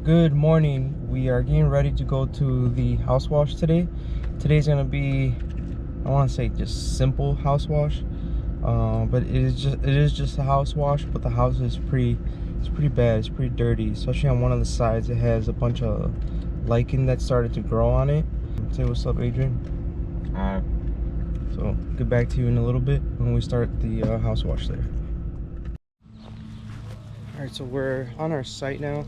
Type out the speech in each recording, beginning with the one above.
Good morning. We are getting ready to go to the house wash today. Today's gonna be, I want to say, just simple house wash, but it is just a house wash. But the house is pretty bad. It's pretty dirty, especially on one of the sides. It has a bunch of lichen that started to grow on it. Say what's up, Adrian. So get back to you in a little bit when we start the house wash there. All right, so we're on our site now.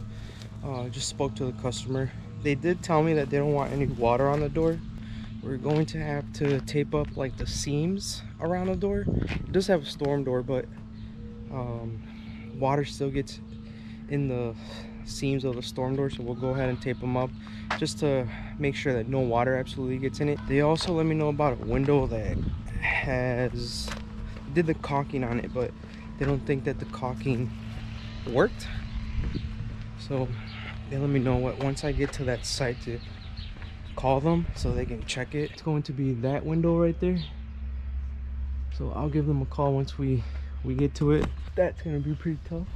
Just spoke to the customer. They did tell me that they don't want any water on the door. We're going to have to tape up like the seams around the door. It does have a storm door, but water still gets in the seams of the storm door, so we'll go ahead and tape them up just to make sure that no water absolutely gets in it. They also let me know about a window that did the caulking on it, but they don't think that the caulking worked. So they let me know what once I get to that site to call them so they can check it. It's going to be that window right there. So I'll give them a call once we get to it. That's gonna be pretty tough,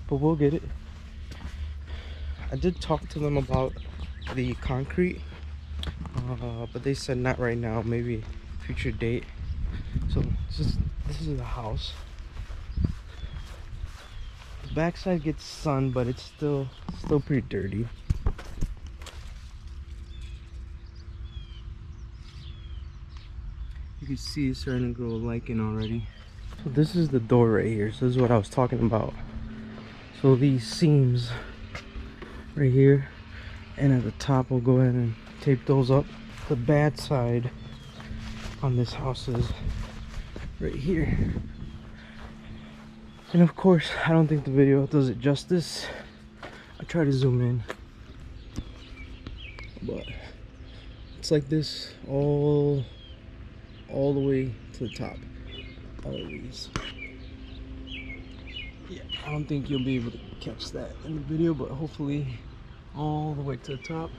but we'll get it. I did talk to them about the concrete, but they said not right now, maybe future date. So this is the house. The backside gets sun, but it's still pretty dirty. You can see it's starting to grow lichen already. So this is the door right here. So this is what I was talking about. So these seams right here and at the top, we'll go ahead and tape those up. The bad side on this house is right here. And of course, I don't think the video does it justice. I try to zoom in, but it's like this all the way to the top. All of these. Yeah, I don't think you'll be able to catch that in the video, but hopefully all the way to the top.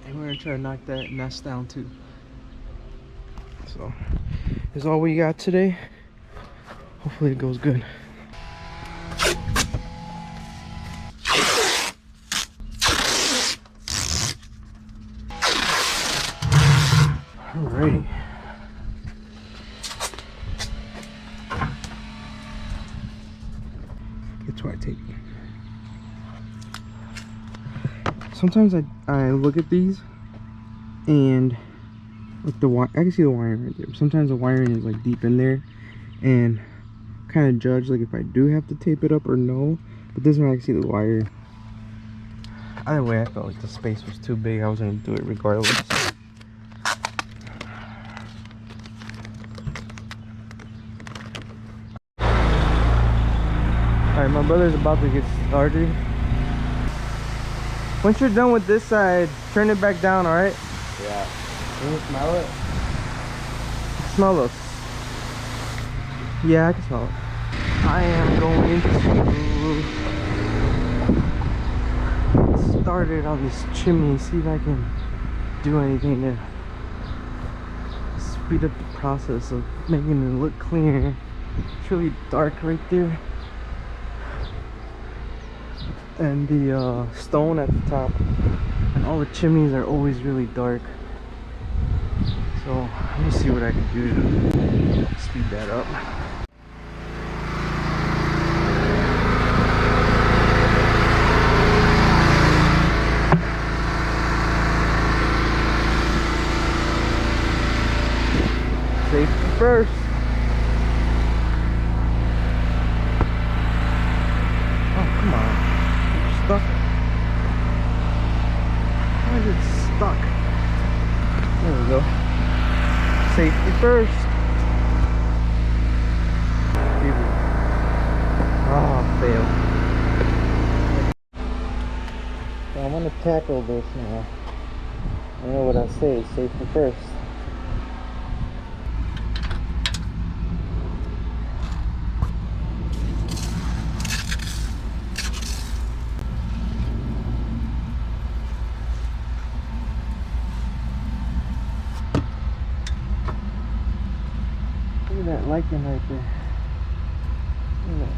And we're gonna try to knock that nest down too. So, this is all we got today. Hopefully it goes good. Alrighty. It's why I take it. Sometimes I look at these and like I can see the wiring right there. Sometimes the wiring is like deep in there, and kind of judge like if I do have to tape it up or no. But this one I can see the wire. Either way, I felt like the space was too big. I was gonna do it regardless. Alright, my brother's about to get started. Once you're done with this side, turn it back down, alright? Yeah. Can you smell it? Smell those. Yeah, I can smell it. I am going to get started on this chimney and see if I can do anything to speed up the process of making it look cleaner. It's really dark right there. And the stone at the top, and all the chimneys are always really dark. So let me see what I can do to speed that up. Safety first. Oh, come on. You're stuck. Why is it stuck? There we go. Safety first. Oh, fail. So I'm gonna tackle this now. I know what I say, safety first. Look at that lichen right there. Look at that.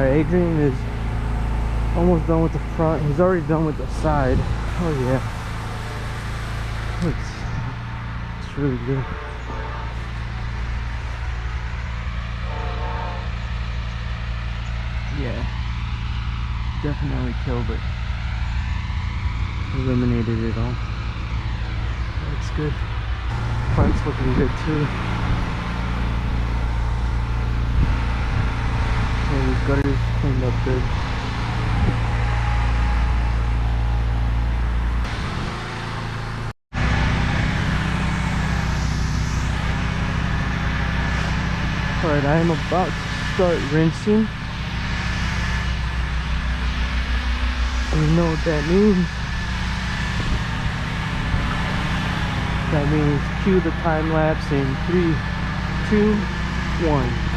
Alright, Adrian is almost done with the front. He's already done with the side. Oh yeah. It's really good. Yeah. Definitely killed it. Eliminated it all. Looks good. Front's looking good too. Yeah, these gutters cleaned up good. Alright, I am about to start rinsing. You know what that means? That means cue the time lapse in 3, 2, 1.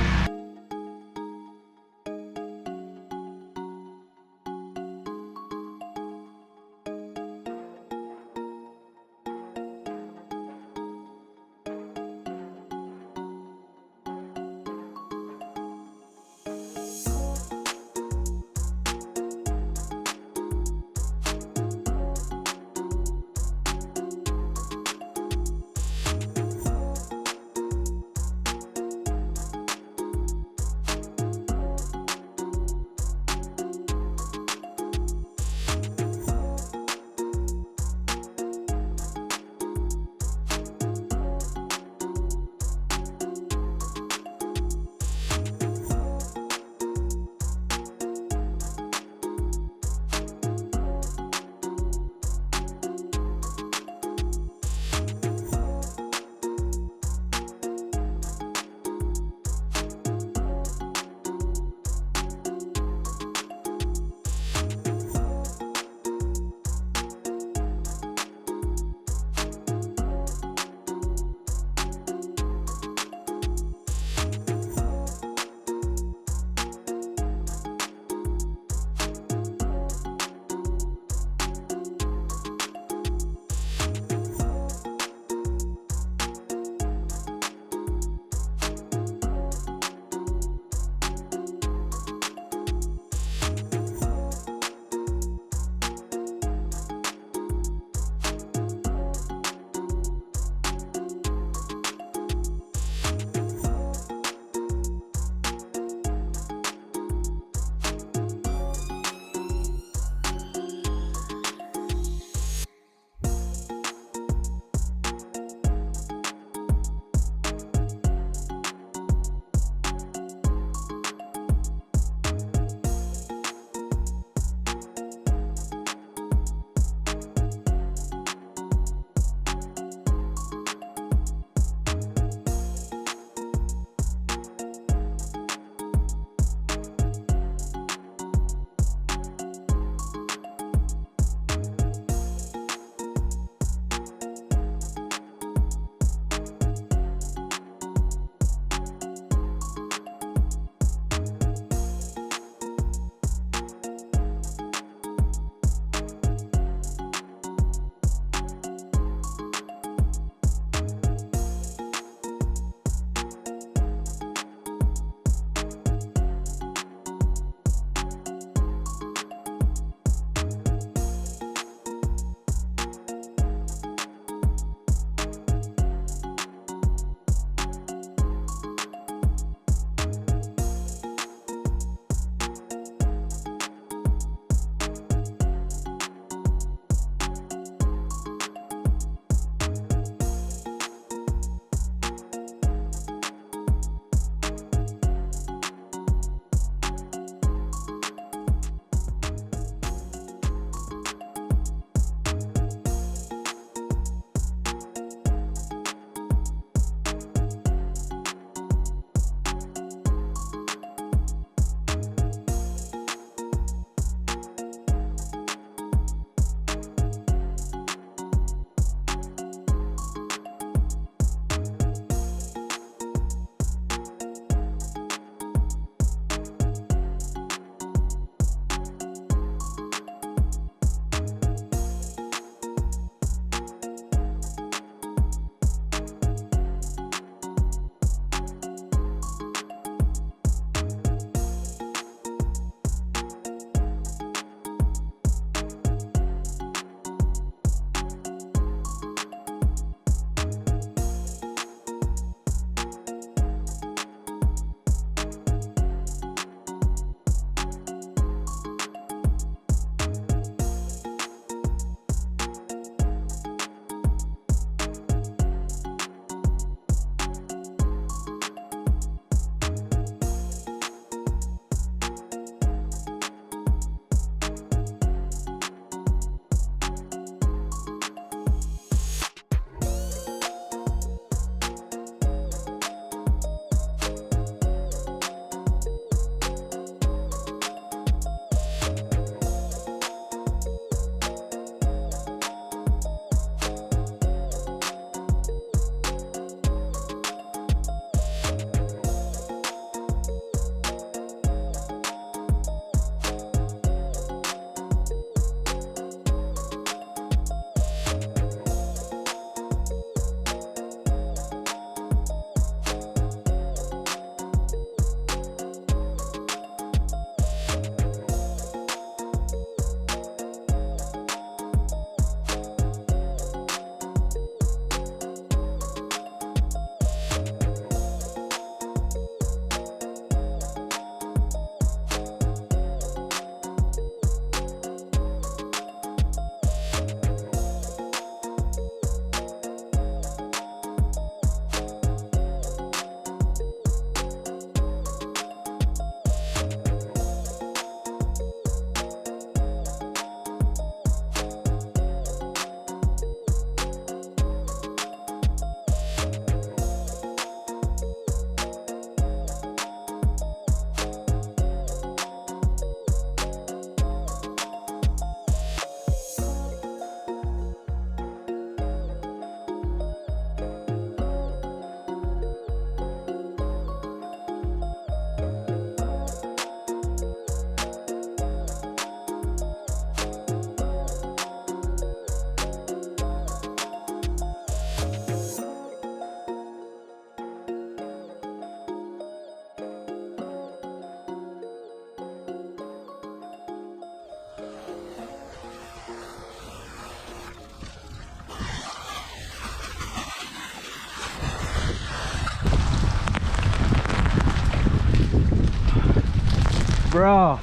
Bro,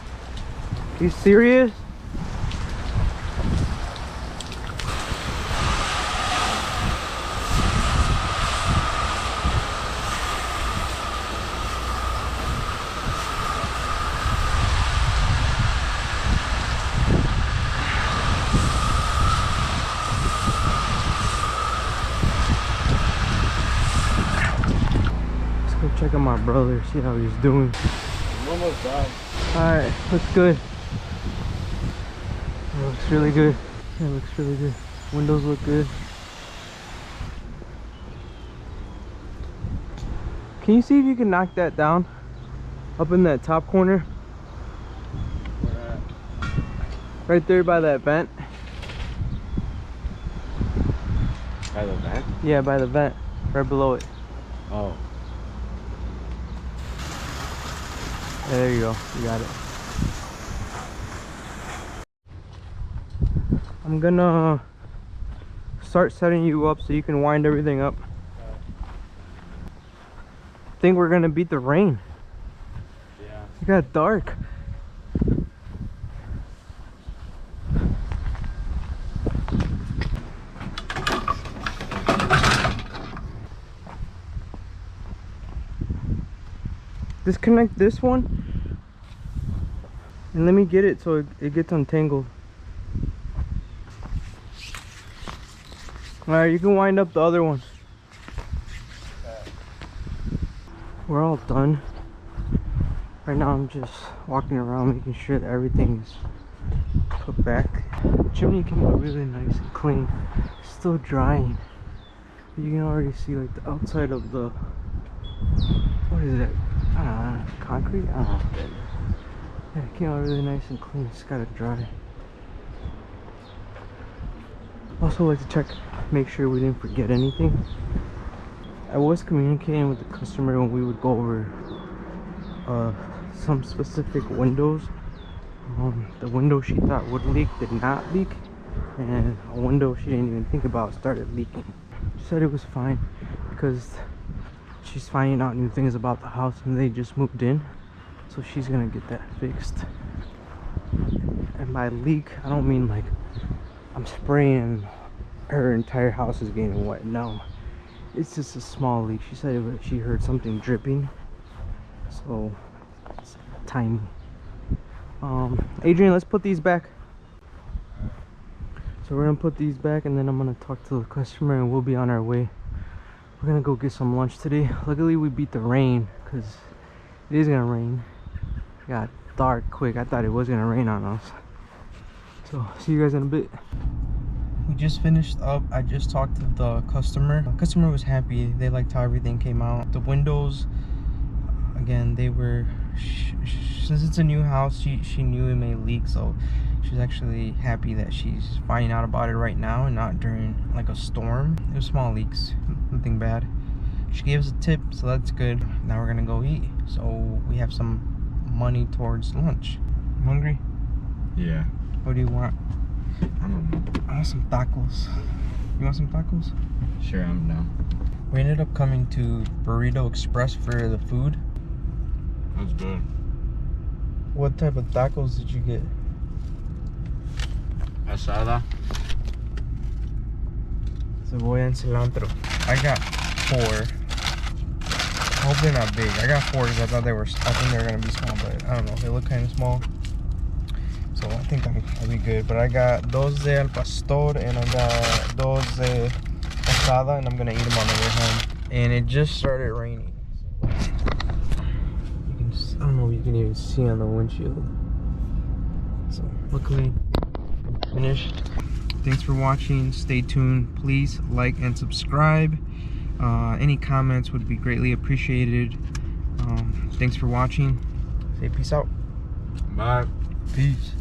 you serious? Let's go check on my brother, see how he's doing. I'm almost done. Alright, looks good. It looks really good. It looks really good. Windows look good. Can you see if you can knock that down? Up in that top corner? Where at? Right there by that vent. By the vent? Yeah, by the vent. Right below it. Oh. Yeah, there you go. You got it. I'm gonna start setting you up so you can wind everything up. I think we're gonna beat the rain. Yeah. It got dark. Disconnect this one and let me get it so it gets untangled. All right, you can wind up the other one. We're all done. Right now I'm just walking around making sure that everything is put back. The chimney came out really nice and clean. It's still drying. But you can already see like the outside of the, what is it? I don't know, concrete? I don't know what that is. Yeah, it came out really nice and clean. It's gotta dry. Also like to check, make sure we didn't forget anything. I was communicating with the customer when we would go over some specific windows. The window she thought would leak did not leak, and a window she didn't even think about started leaking. She said it was fine because she's finding out new things about the house and they just moved in, so she's gonna get that fixed. And by leak, I don't mean like I'm spraying her entire house is getting wet. No, it's just a small leak. She said she heard something dripping, so it's tiny. Adrian, let's put these back. So we're gonna put these back and then I'm gonna talk to the customer and we'll be on our way. We're gonna go get some lunch today. Luckily we beat the rain because it is gonna rain. It got dark quick. I thought it was gonna rain on us. So see you guys in a bit. We just finished up. I just talked to the customer. The customer was happy. They liked how everything came out. The windows, again, they were, since it's a new house, she knew it may leak, so she's actually happy that she's finding out about it right now and not during like a storm. It was small leaks, nothing bad. She gave us a tip, so that's good. Now we're gonna go eat, so we have some money towards lunch. You hungry? Yeah. What do you want? I don't know. I want some tacos. You want some tacos? Sure, I'm down. We ended up coming to Burrito Express for the food. That's good. What type of tacos did you get? Asada. Cebolla and cilantro. I got 4. I hope they're not big. I got 4 because I think they were gonna be small, but I don't know. They look kind of small, so I think I'll be good. But I got dos de al pastor and I got dos de asada, and I'm gonna eat them on the way home. And it just started raining. I don't know if you can even see on the windshield. So luckily I'm finished. Thanks for watching. Stay tuned. Please like and subscribe. Any comments would be greatly appreciated. Thanks for watching. Say peace out. Bye. Peace.